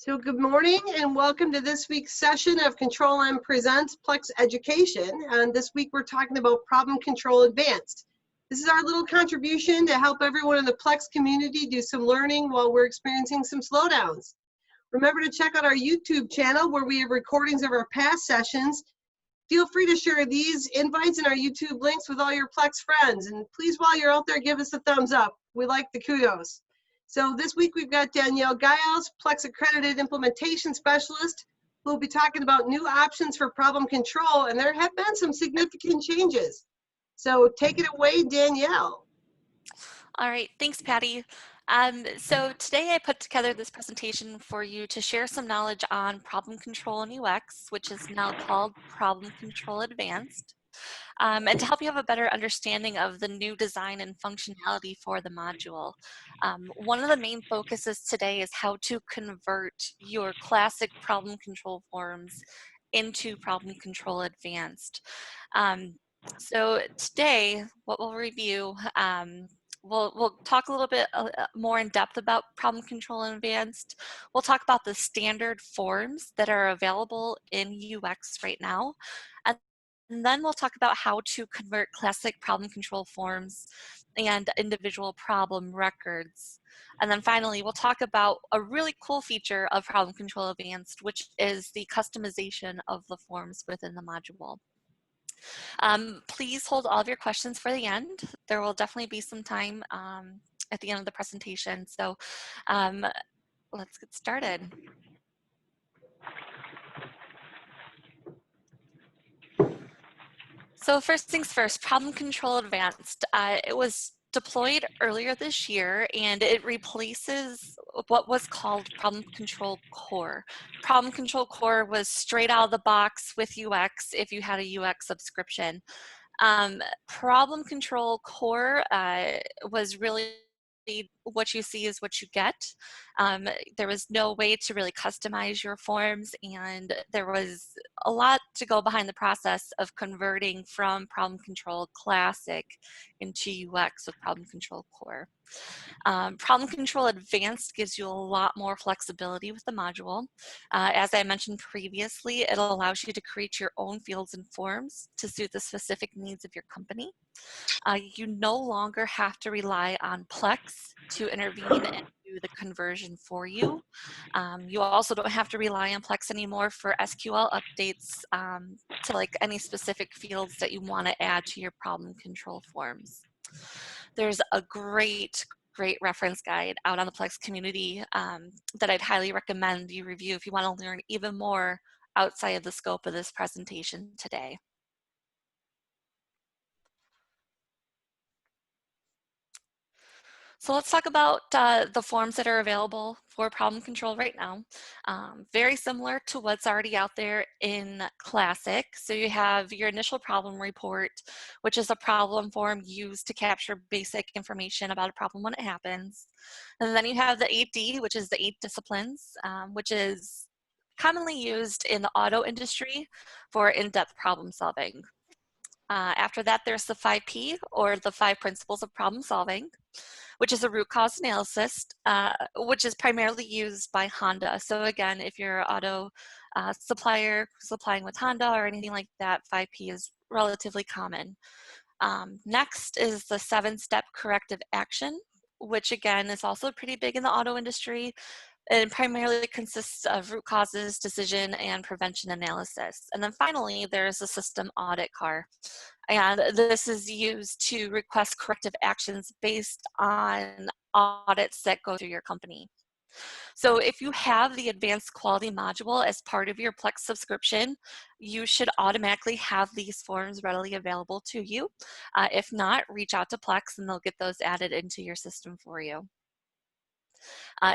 So good morning and welcome to this week's session of Control+M Presents Plex Education. And this week we're talking about Problem Control Advanced. This is our little contribution to help everyone in the Plex community do some learning while we're experiencing some slowdowns. Remember to check out our YouTube channel where we have recordings of our past sessions. Feel free to share these invites and our YouTube links with all your Plex friends. And please, while you're out there, give us a thumbs up. We like the kudos. So this week we've got Danielle Giles, Plex Accredited Implementation Specialist, who will be talking about new options for problem control, and there have been some significant changes. So take it away, Danielle. All right, thanks, Patty. So today I put together this presentation for you to share some knowledge on problem control in UX, which is now called Problem Control Advanced, and to help you have a better understanding of the new design and functionality for the module. One of the main focuses today is how to convert your classic problem control forms into Problem Control Advanced. So today, what we'll review, we'll talk a little bit more in depth about Problem Control Advanced. We'll talk about the standard forms that are available in UX right now. And then we'll talk about how to convert classic problem control forms and individual problem records. And then finally, we'll talk about a really cool feature of Problem Control Advanced, which is the customization of the forms within the module. Please hold all of your questions for the end. There will definitely be some time at the end of the presentation. So let's get started. So first things first, Problem Control Advanced. It was deployed earlier this year, and it replaces what was called Problem Control Core. Problem Control Core was straight out of the box with UX if you had a UX subscription. Problem Control Core was really what you see is what you get. There was no way to really customize your forms, and there was a lot to go behind the process of converting from Problem Control Classic into UX with Problem Control Core. Problem Control Advanced gives you a lot more flexibility with the module. As I mentioned previously, it allows you to create your own fields and forms to suit the specific needs of your company. You no longer have to rely on Plex to intervene and do the conversion for you. You also don't have to rely on Plex anymore for SQL updates to like any specific fields that you want to add to your problem control forms. There's a great reference guide out on the Plex community that I'd highly recommend you review if you want to learn even more outside of the scope of this presentation today. So let's talk about the forms that are available for problem control right now. Very similar to what's already out there in Classic. So you have your initial problem report, which is a problem form used to capture basic information about a problem when it happens. And then you have the 8D, which is the 8 disciplines, which is commonly used in the auto industry for in-depth problem solving. After that, there's the 5P, or the 5 principles of problem solving, which is a root cause analysis, which is primarily used by Honda. So again, if you're an auto supplier supplying with Honda or anything like that, 5P is relatively common. Next is the 7-step corrective action, which again is also pretty big in the auto industry. It primarily consists of root causes, decision, and prevention analysis. And then finally, there's a system audit CAR. And this is used to request corrective actions based on audits that go through your company. So if you have the advanced quality module as part of your Plex subscription, you should automatically have these forms readily available to you. If not, reach out to Plex and they'll get those added into your system for you.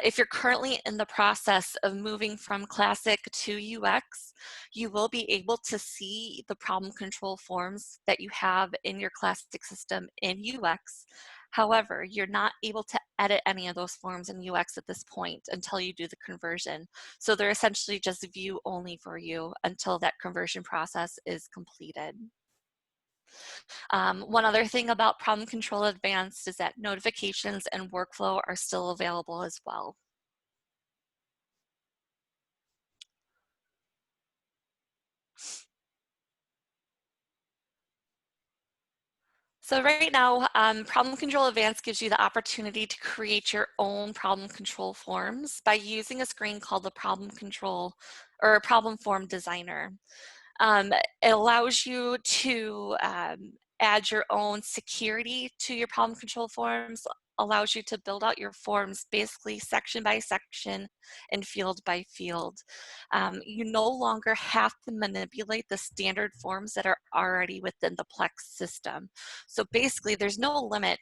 If you're currently in the process of moving from Classic to UX, you will be able to see the problem control forms that you have in your Classic system in UX. However, you're not able to edit any of those forms in UX at this point until you do the conversion. So they're essentially just view only for you until that conversion process is completed. One other thing about Problem Control Advanced is that notifications and workflow are still available as well. So right now, Problem Control Advanced gives you the opportunity to create your own problem control forms by using a screen called the Problem Control or Problem Form Designer. It allows you to add your own security to your problem control forms, allows you to build out your forms basically section by section and field by field. You no longer have to manipulate the standard forms that are already within the Plex system. So basically there's no limit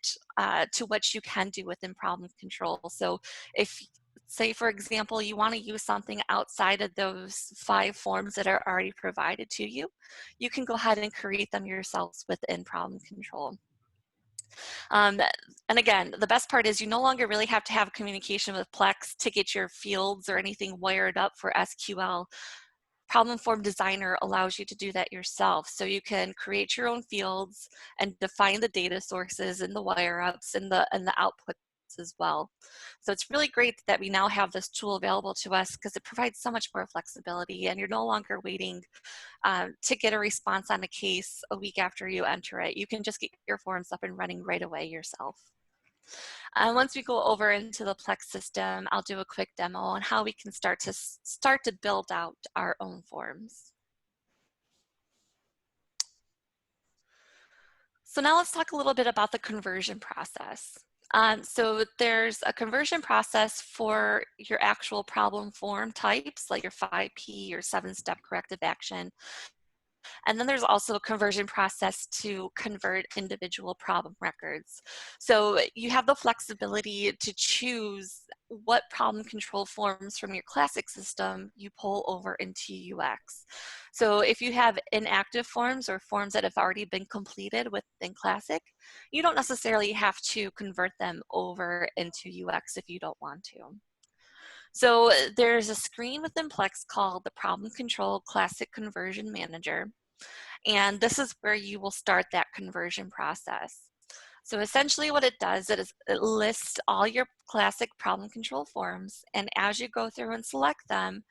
to what you can do within problem control. So if say, for example, you want to use something outside of those 5 forms that are already provided to you, you can go ahead and create them yourselves within problem control. And again, the best part is you no longer really have to have communication with Plex to get your fields or anything wired up for SQL. Problem Form Designer allows you to do that yourself. So you can create your own fields and define the data sources and the wire ups and the outputs as well. So it's really great that we now have this tool available to us because it provides so much more flexibility, and you're no longer waiting to get a response on a case a week after you enter it. You can just get your forms up and running right away yourself. Once we go over into the Plex system, I'll do a quick demo on how we can start to build out our own forms. So now let's talk a little bit about the conversion process. So there's a conversion process for your actual problem form types, like your 5P or 7-step corrective action. And then there's also a conversion process to convert individual problem records. So you have the flexibility to choose what problem control forms from your classic system you pull over into UX. So if you have inactive forms or forms that have already been completed within classic, you don't necessarily have to convert them over into UX if you don't want to. So there's a screen within Plex called the Problem Control Classic Conversion Manager. And this is where you will start that conversion process. So essentially what it does is it lists all your classic problem control forms, and as you go through and select them,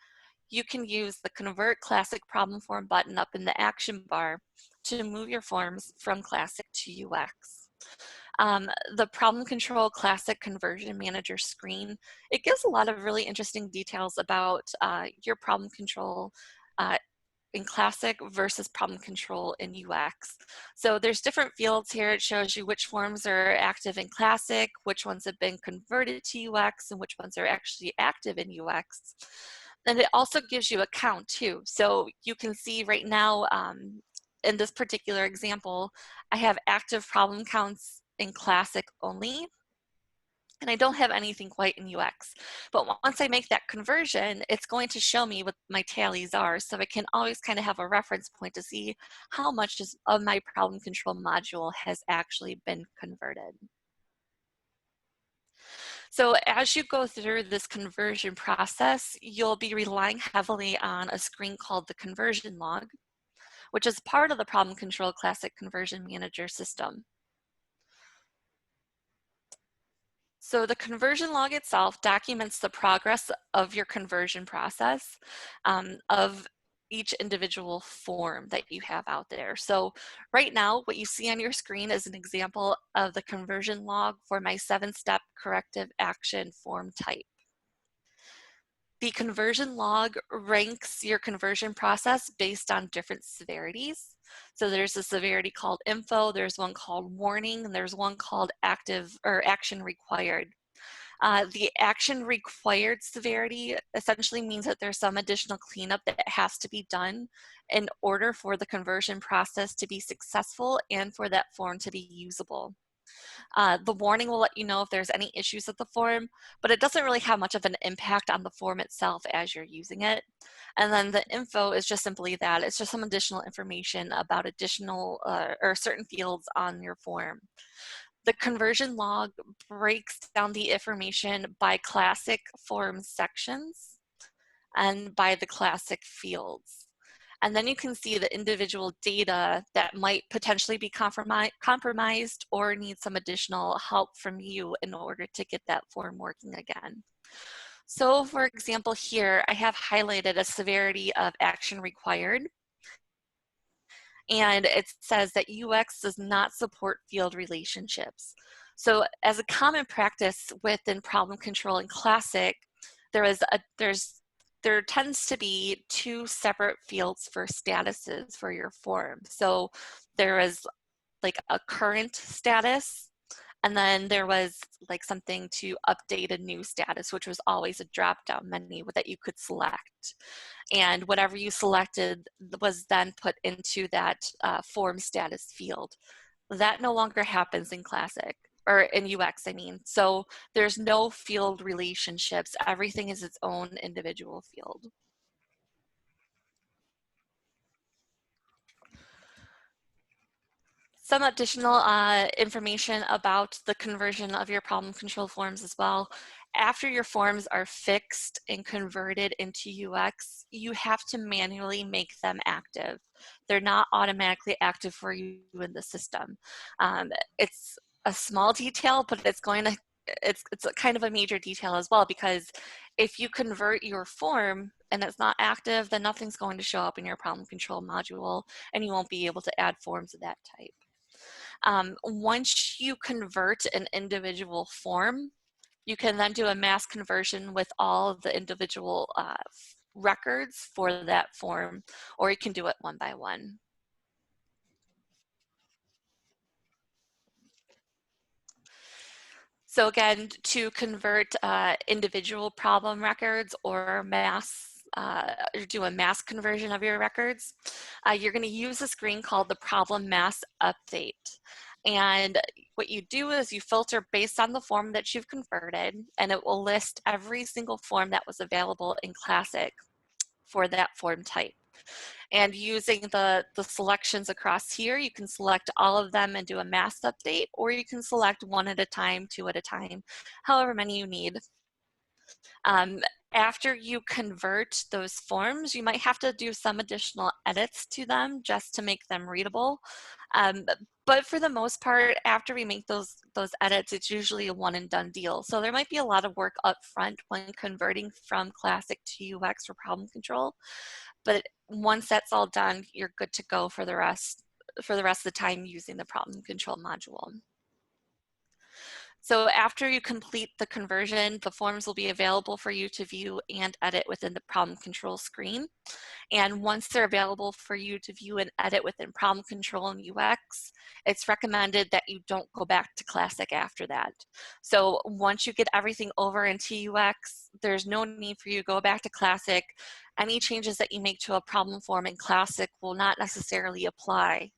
you can use the Convert Classic Problem Form button up in the action bar to move your forms from classic to UX. The Problem Control Classic Conversion Manager screen, it gives a lot of really interesting details about your problem control in classic versus problem control in UX. So there's different fields here. It shows you which forms are active in classic, which ones have been converted to UX, and which ones are actually active in UX. And it also gives you a count too. So you can see right now in this particular example, I have active problem counts in classic only, and I don't have anything quite in UX. But once I make that conversion, it's going to show me what my tallies are, so I can always kind of have a reference point to see how much of my problem control module has actually been converted. So as you go through this conversion process, you'll be relying heavily on a screen called the conversion log, which is part of the Problem Control Classic Conversion Manager system. So the conversion log itself documents the progress of your conversion process of each individual form that you have out there. So right now, what you see on your screen is an example of the conversion log for my 7-step corrective action form type. The conversion log ranks your conversion process based on different severities. So there's a severity called info, there's one called warning, and there's one called active or action required. The action required severity essentially means that there's some additional cleanup that has to be done in order for the conversion process to be successful and for that form to be usable. The warning will let you know if there's any issues with the form, but it doesn't really have much of an impact on the form itself as you're using it. And then the info is just simply that. It's just some additional information about additional or certain fields on your form. The conversion log breaks down the information by classic form sections and by the classic fields. And then you can see the individual data that might potentially be compromised or need some additional help from you in order to get that form working again. So for example, here I have highlighted a severity of action required. And it says that UX does not support field relationships. So as a common practice within problem control in Classic, there tends to be two separate fields for statuses for your form. So there is like a current status, and then there was like something to update a new status, which was always a drop-down menu that you could select. And whatever you selected was then put into that form status field. That no longer happens in Classic, or in UX, I mean. So there's no field relationships. Everything is its own individual field. Some additional information about the conversion of your problem control forms as well. After your forms are fixed and converted into UX, you have to manually make them active. They're not automatically active for you in the system. It's a small detail, but it's a kind of a major detail as well, because if you convert your form and it's not active, then nothing's going to show up in your problem control module, and you won't be able to add forms of that type. Once you convert an individual form, you can then do a mass conversion with all of the individual records for that form, or you can do it one by one. So again, to convert individual problem records or do a mass conversion of your records, you're going to use a screen called the problem mass update. And what you do is you filter based on the form that you've converted, and it will list every single form that was available in Classic for that form type. And using the selections across here, you can select all of them and do a mass update, or you can select one at a time, two at a time, however many you need. After you convert those forms, you might have to do some additional edits to them just to make them readable. But for the most part, after we make those edits, it's usually a one and done deal. So there might be a lot of work up front when converting from Classic to UX for problem control. But once that's all done, you're good to go for the rest of the time using the problem control module. So after you complete the conversion, the forms will be available for you to view and edit within the problem control screen. And once they're available for you to view and edit within problem control and UX, it's recommended that you don't go back to Classic after that. So once you get everything over into UX, there's no need for you to go back to Classic. Any changes that you make to a problem form in Classic will not necessarily apply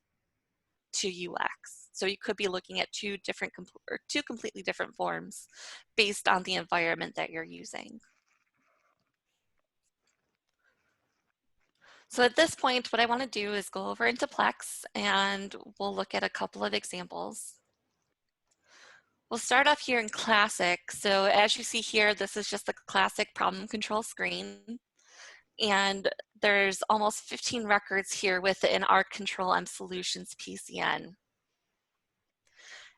to UX. So you could be looking at two completely different forms based on the environment that you're using. So at this point, what I want to do is go over into Plex, and we'll look at a couple of examples. We'll start off here in Classic. So as you see here, this is just the Classic problem control screen. And there's almost 15 records here within our Control+M Solutions PCN.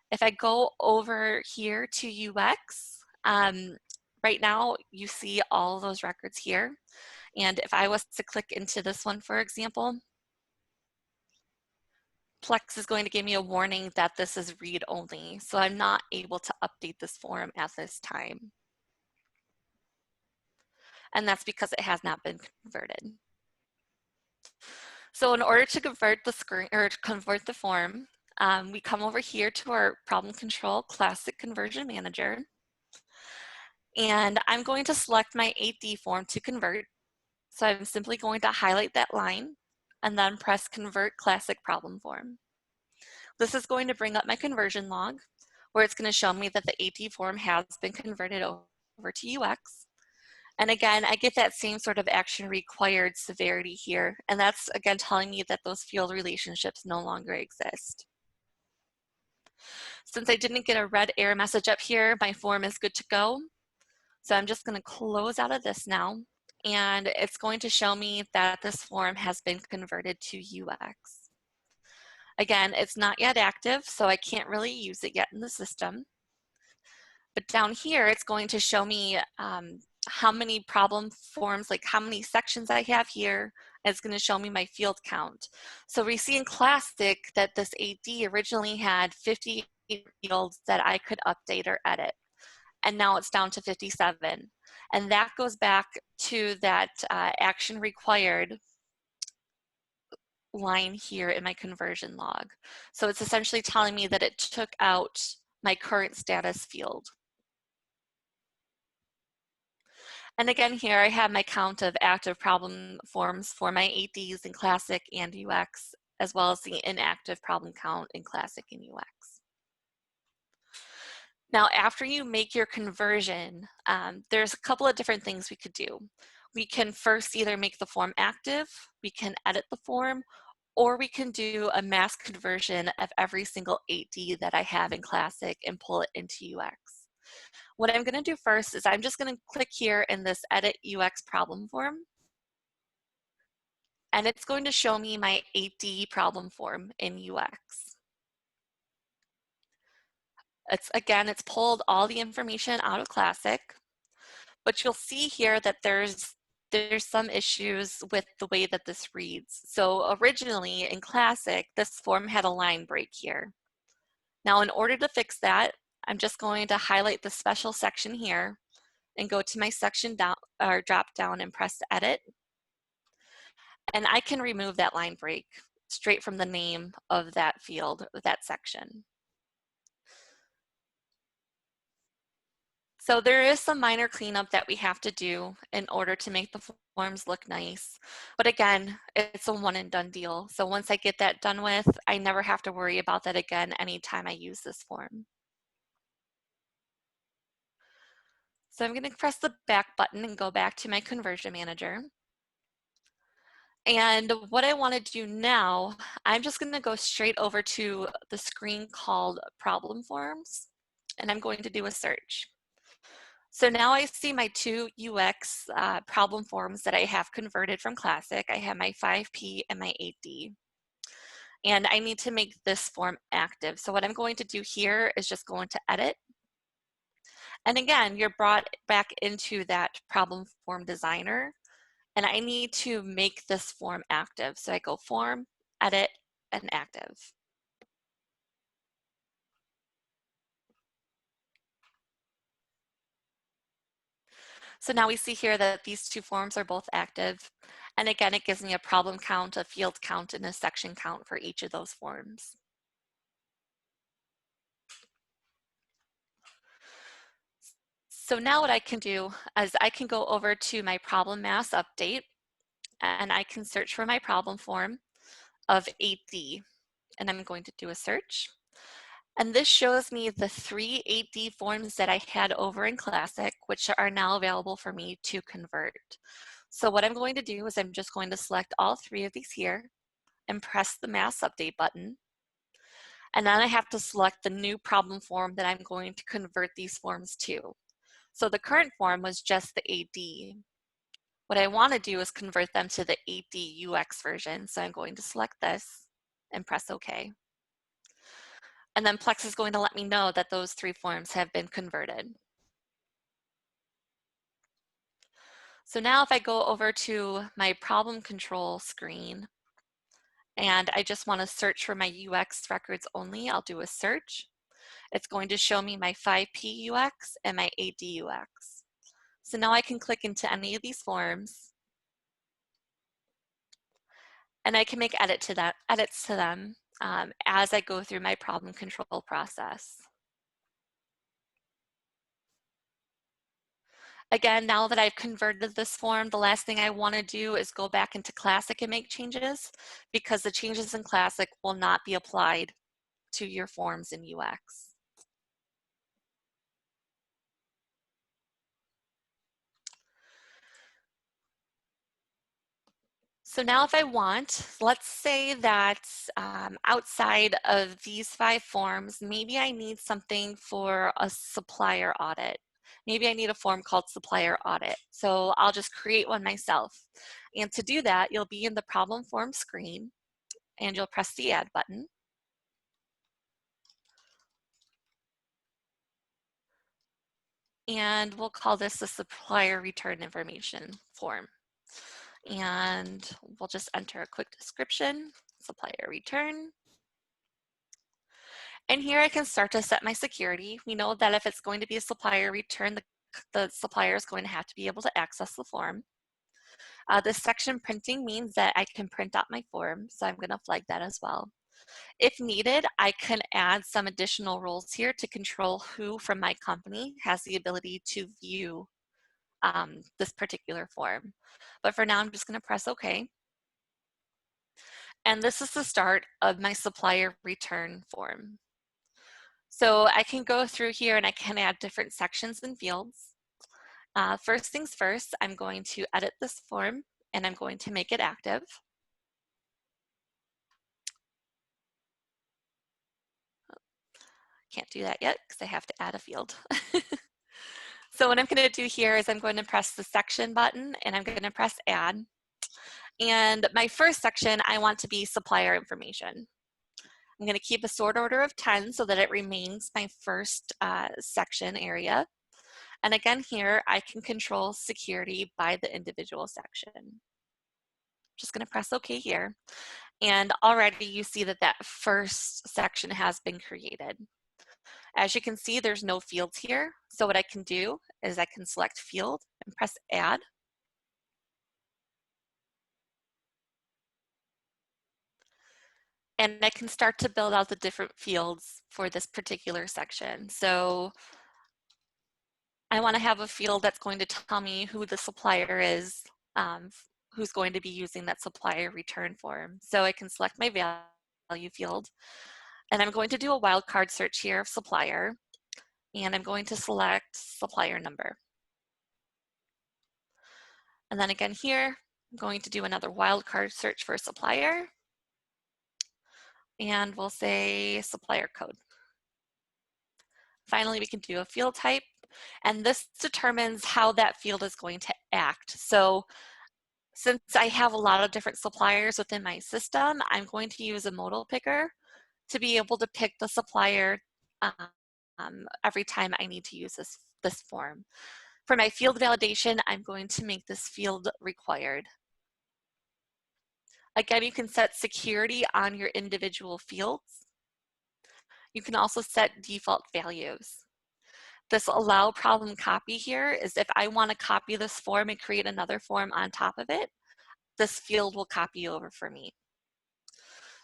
If I go over here to UX, right now you see all those records here. And if I was to click into this one, for example, Plex is going to give me a warning that this is read only. So I'm not able to update this form at this time. And that's because it has not been converted. So in order to convert the screen, or to convert the form, we come over here to our Problem Control Classic Conversion Manager. And I'm going to select my 8D form to convert. So I'm simply going to highlight that line and then press Convert Classic Problem Form. This is going to bring up my conversion log, where it's going to show me that the 8D form has been converted over to UX. And again, I get that same sort of action required severity here. And that's again telling me that those field relationships no longer exist. Since I didn't get a red error message up here, my form is good to go. So I'm just going to close out of this now. And it's going to show me that this form has been converted to UX. Again, it's not yet active, so I can't really use it yet in the system. But down here, it's going to show me how many problem forms, like how many sections I have here. It's going to show me my field count. So we see in Classic that this AD originally had 50 fields that I could update or edit, and now it's down to 57. And that goes back to that action required line here in my conversion log. So it's essentially telling me that it took out my current status field. And again, here I have my count of active problem forms for my ADs in Classic and UX, as well as the inactive problem count in Classic and UX. Now, after you make your conversion, there's a couple of different things we could do. We can first either make the form active, we can edit the form, or we can do a mass conversion of every single AD that I have in Classic and pull it into UX. What I'm going to do first is I'm just going to click here in this Edit UX Problem Form, and it's going to show me my AD problem form in UX. It's pulled all the information out of Classic, but you'll see here that there's some issues with the way that this reads. So originally in Classic, this form had a line break here. Now, in order to fix that, I'm just going to highlight the special section here and go to my section drop down and press Edit. And I can remove that line break straight from the name of that field, that section. So there is some minor cleanup that we have to do in order to make the forms look nice. But again, it's a one and done deal. So once I get that done with, I never have to worry about that again anytime I use this form. So I'm going to press the back button and go back to my conversion manager. And what I want to do now, I'm just going to go straight over to the screen called Problem Forms, and I'm going to do a search. So now I see my two UX problem forms that I have converted from Classic. I have my 5P and my 8D. And I need to make this form active. So what I'm going to do here is just go into Edit. And again, you're brought back into that problem form designer. And I need to make this form active. So I go Form, Edit, and Active. So now we see here that these two forms are both active. And again, it gives me a problem count, a field count, and a section count for each of those forms. So now what I can do is I can go over to my problem mass update, and I can search for my problem form of 8D. And I'm going to do a search. And this shows me the 3 8D forms that I had over in Classic, which are now available for me to convert. So what I'm going to do is I'm just going to select all 3 of these here and press the mass update button. And then I have to select the new problem form that I'm going to convert these forms to. So the current form was just the AD. What I want to do is convert them to the AD UX version. So I'm going to select this and press OK. And then Plex is going to let me know that those 3 forms have been converted. So now if I go over to my problem control screen and I just want to search for my UX records only, I'll do a search. It's going to show me my 5P UX and my AD UX. So now I can click into any of these forms and I can make edits to them as I go through my problem control process. Again, now that I've converted this form, the last thing I want to do is go back into Classic and make changes, because the changes in Classic will not be applied to your forms in UX. So now if I want, let's say that outside of these 5 forms, maybe I need something for a supplier audit. Maybe I need a form called supplier audit. So I'll just create one myself. And to do that, you'll be in the problem form screen and you'll press the add button. and we'll call this the supplier return information form. And we'll just enter a quick description, supplier return. And here I can start to set my security. We know that if it's going to be a supplier return, the supplier is going to have to be able to access the form. This section printing means that I can print out my form, so I'm going to flag that as well. If needed, I can add some additional rules here to control who from my company has the ability to view this particular form. But for now, I'm just going to press OK. And this is the start of my supplier return form. So I can go through here and I can add different sections and fields. First things first, I'm going to edit this form and I'm going to make it active. Can't do that yet because I have to add a field. So what I'm going to do here is I'm going to press the section button and I'm going to press add. And my first section, I want to be supplier information. I'm going to keep a sort order of 10 so that it remains my first section area. And again here, I can control security by the individual section. Just going to press OK here. And already you see that that first section has been created. As you can see, there's no fields here. So what I can do is I can select field and press add. And I can start to build out the different fields for this particular section. So I want to have a field that's going to tell me who the supplier is, who's going to be using that supplier return form. So I can select my value field, and I'm going to do a wildcard search here of supplier, and I'm going to select supplier number. And then again here, I'm going to do another wildcard search for supplier, and we'll say supplier code. Finally, we can do a field type, and this determines how that field is going to act. So since I have a lot of different suppliers within my system, I'm going to use a modal picker to be able to pick the supplier every time I need to use this form. For my field validation, I'm going to make this field required. Again, you can set security on your individual fields. You can also set default values. This allow problem copy here is if I want to copy this form and create another form on top of it, this field will copy over for me.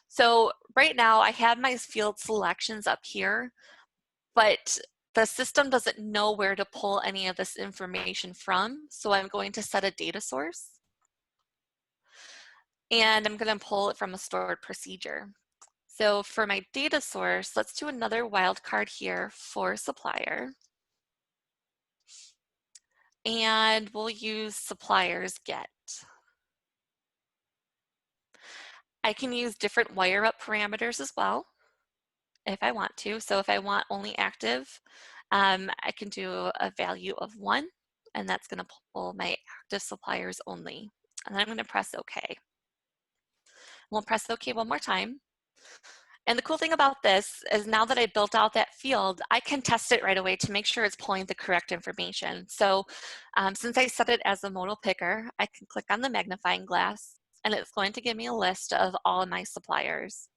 So right now I have my field selections up here, but the system doesn't know where to pull any of this information from. So I'm going to set a data source and I'm going to pull it from a stored procedure. So for my data source, let's do another wildcard here for supplier. And we'll use suppliers get. I can use different wire up parameters as well if I want to. So if I want only active, I can do a value of 1, and that's going to pull my active suppliers only. And then I'm going to press OK. We'll press OK one more time. And the cool thing about this is now that I built out that field, I can test it right away to make sure it's pulling the correct information. So since I set it as a modal picker, I can click on the magnifying glass and it's going to give me a list of all of my suppliers.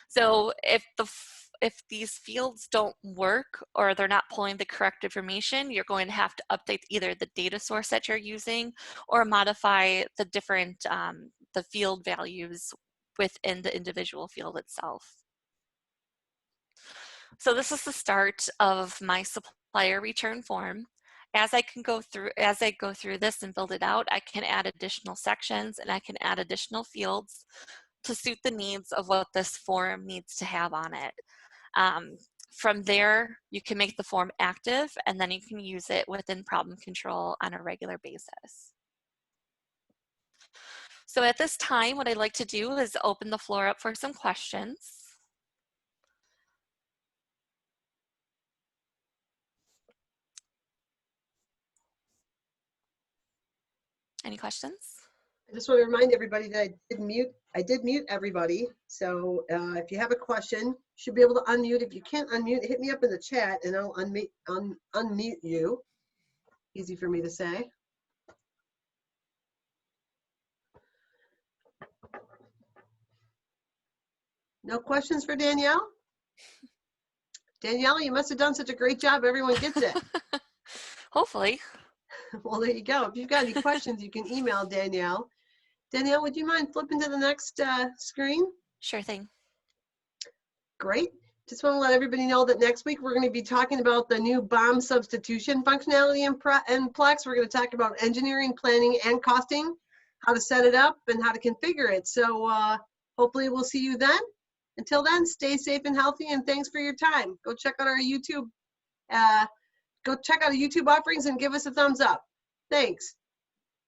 So if these fields don't work or they're not pulling the correct information, you're going to have to update either the data source that you're using or modify the different the field values within the individual field itself. So this is the start of my supplier return form. As I go through this and build it out, I can add additional sections and I can add additional fields to suit the needs of what this form needs to have on it. From there, you can make the form active and then you can use it within problem control on a regular basis. So at this time, what I'd like to do is open the floor up for some questions. Any questions? I just want to remind everybody that I did mute everybody. So if you have a question, you should be able to unmute. If you can't unmute, hit me up in the chat and I'll unmute you. Easy for me to say. No questions for Danielle? Danielle, you must have done such a great job. Everyone gets it. Hopefully. Well, there you go. If you've got any questions, you can email Danielle. Danielle, would you mind flipping to the next screen? Sure thing. Great. Just want to let everybody know that next week we're going to be talking about the new bomb substitution functionality in Plex. We're going to talk about engineering, planning, and costing, how to set it up, and how to configure it. So hopefully we'll see you then. Until then, stay safe and healthy, and thanks for your time. Go check out our YouTube. Go check out our YouTube offerings and give us a thumbs up. Thanks.